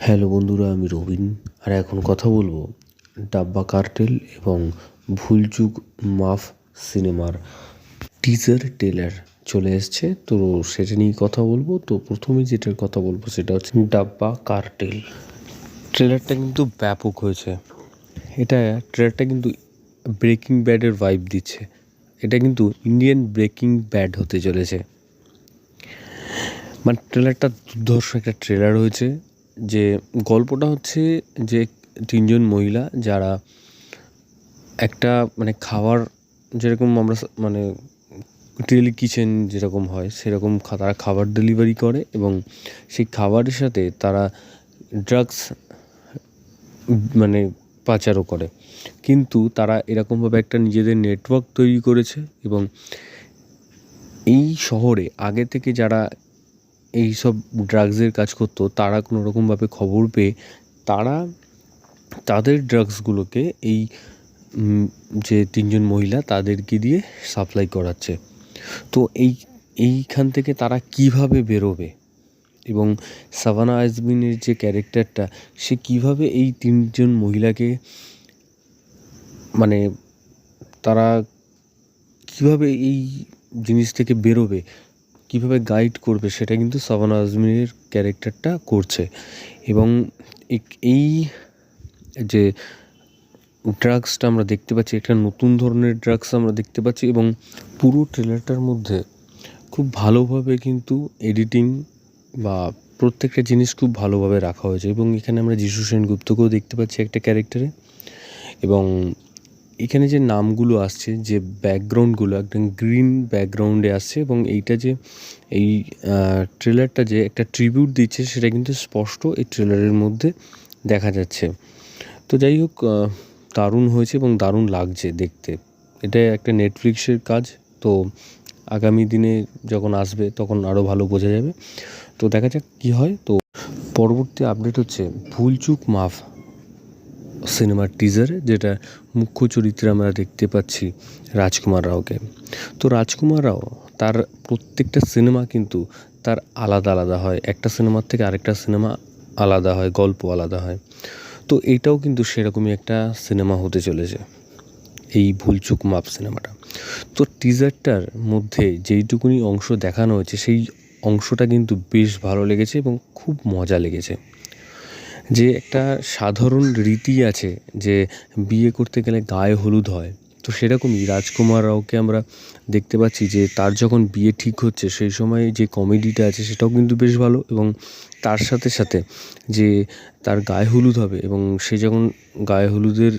Hello বন্ধুরা, আমি রবিন। আর এখন কথা বলবো ডাব্বা কার্টেল এবং ভুলচুক মাফ সিনেমার টিজার ট্রেলার চলে এসছে, তো সেটা নিয়ে কথা বলবো। তো প্রথমে যেটার কথা বলবো সেটা হচ্ছে ডাব্বা কার্টেল। ট্রেলারটা কিন্তু ব্যাপক হয়েছে। ট্রেলারটা কিন্তু ব্রেকিং ব্যাডের ভাইব দিচ্ছে। এটা কিন্তু ইন্ডিয়ান ব্রেকিং ব্যাড হতে চলেছে। মানে ট্রেলারটা দুর্ধর্ষ একটা ট্রেলার হয়েছে। যে গল্পটা হচ্ছে যে তিনজন মহিলা যারা একটা খাবার, যেরকম আমরা টেলি কিচেন যেরকম হয় সেরকম তারা খাবার ডেলিভারি করে, এবং সেই খাবারের সাথে তারা ড্রাগস পাচারও করে। কিন্তু তারা এরকমভাবে একটা নিজেদের নেটওয়ার্ক তৈরি করেছে, এবং এই শহরে আগে থেকে যারা এই সব ড্রাগসের কাজ করতো তারা কোনো রকমভাবে খবর পেয়ে তারা তাদের ড্রাগসগুলোকে এই যে তিনজন মহিলা তাদেরকে দিয়ে সাপ্লাই করাচ্ছে। তো এইখান থেকে তারা কিভাবে বেরোবে, এবং সাভানা আজমিনের যে ক্যারেক্টারটা, সে কিভাবে এই তিনজন মহিলাকে তারা কিভাবে এই জিনিস থেকে বেরোবে, কিভাবে গাইড করবে, সেটা কিন্তু সাভানা আজমিনের ক্যারেক্টারটা করছে। এবং এই যে ড্রাগসটা আমরা দেখতে পাচ্ছি, একটা নতুন ধরনের ড্রাগস আমরা দেখতে পাচ্ছি, এবং পুরো ট্রেলারটার মধ্যে খুব ভালোভাবে কিন্তু এডিটিং বা প্রত্যেকটা জিনিস খুব ভালোভাবে রাখা হয়েছে। এবং এখানে আমরা যিশু সেনগুপ্তকেও দেখতে পাচ্ছি একটা ক্যারেক্টারে। এবং এখানে যে নামগুলো আসছে, যে ব্যাকগ্রাউন্ডগুলো একদম গ্রিন ব্যাকগ্রাউন্ডে আসছে, এবং এইটা যে এই ট্রেলারটা যে একটা ট্রিবিউট দিচ্ছে সেটা কিন্তু স্পষ্ট এই ট্রেলারের মধ্যে দেখা যাচ্ছে। তো যাই হোক, দারুণ হয়েছে এবং দারুণ লাগছে দেখতে। এটা একটা নেটফ্লিক্সের কাজ, তো আগামী দিনে যখন আসবে তখন আরও ভালো বোঝা যাবে। তো দেখা যাক কী হয়। তো পরবর্তী আপডেট হচ্ছে ভুলচুক মাফ সিনেমার টিজারে, যেটা মুখ্য চরিত্রে আমরা দেখতে পাচ্ছি রাজকুমার রাওকে। তো রাজকুমার রাও তার প্রত্যেকটা সিনেমা কিন্তু তার আলাদা আলাদা হয়, একটা সিনেমার থেকে আরেকটা সিনেমা আলাদা হয়, গল্প আলাদা হয়। তো এইটাও কিন্তু সেরকমই একটা সিনেমা হতে চলেছে, এই ভুলচুক মাপ সিনেমাটা। তো টিজারটার মধ্যে যেইটুকুনি অংশ দেখানো হয়েছে সেই অংশটা কিন্তু বেশ ভালো লেগেছে এবং খুব মজা লেগেছে। যে একটা সাধারণ রীতি আছে যে বিয়ে করতে গেলে গায়ে হলুদ হয়, তো সেরকমই রাজকুমার রাওকে আমরা দেখতে পাচ্ছি যে তার যখন বিয়ে ঠিক হচ্ছে সেই সময় যে কমেডিটা আছে সেটাও কিন্তু বেশ ভালো। এবং তার সাথে সাথে যে তার গায়ে হলুদ হবে, এবং সে যখন গায়ে হলুদের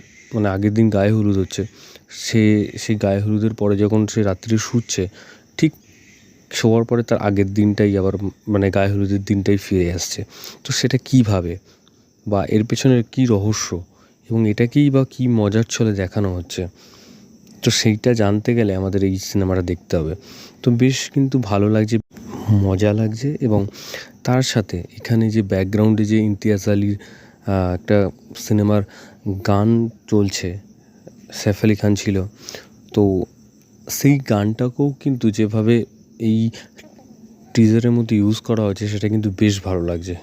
আগের দিন গায়ে হলুদ হচ্ছে, সেই গায়ে হলুদের পরে যখন সে রাত্রে শুচ্ছে, ঠিক শোয়ার পরে তার আগের দিনটাই আবার গায়ে হলুদের দিনটাই ফিরে আসছে। তো সেটা কীভাবে, বা এর পেছনের কী রহস্য, এবং এটাকেই বা কী মজার ছলে দেখানো হচ্ছে, তো সেইটা জানতে গেলে আমাদের এই সিনেমাটা দেখতে হবে। তো বেশ কিন্তু ভালো লাগছে, মজা লাগছে। এবং তার সাথে এখানে যে ব্যাকগ্রাউন্ডে যে ইমতিয়াজ আলীর একটা সিনেমার গান চলছে, সাইফ আলি খান ছিল, তো সেই গানটাকেও কিন্তু যেভাবে এই টিজারের মধ্যে ইউজ করা হয়েছে সেটা কিন্তু বেশ ভালো লাগছে,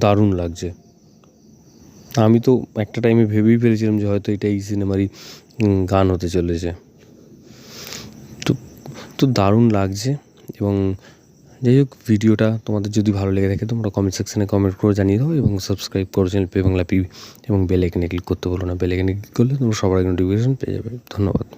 দারুণ লাগছে। আমি তো একটা টাইমে ভেবেই ফেলেছিলাম যে হয়তো এটা এই সিনেমারই গান হতে চলেছে। তো দারুণ লাগছে। এবং যাই হোক, ভিডিওটা তোমাদের যদি ভালো লেগে থাকে তোমরা কমেন্ট সেকশানে কমেন্ট করে জানিয়ে দাও, এবং সাবস্ক্রাইব করো চ্যানেল পে বাংলা পি, এবং বেল আইকনে ক্লিক করতে বলো না। বেল আইকনে ক্লিক করলে তোমরা সবার আগে নোটিফিকেশন পেয়ে যাবে। ধন্যবাদ।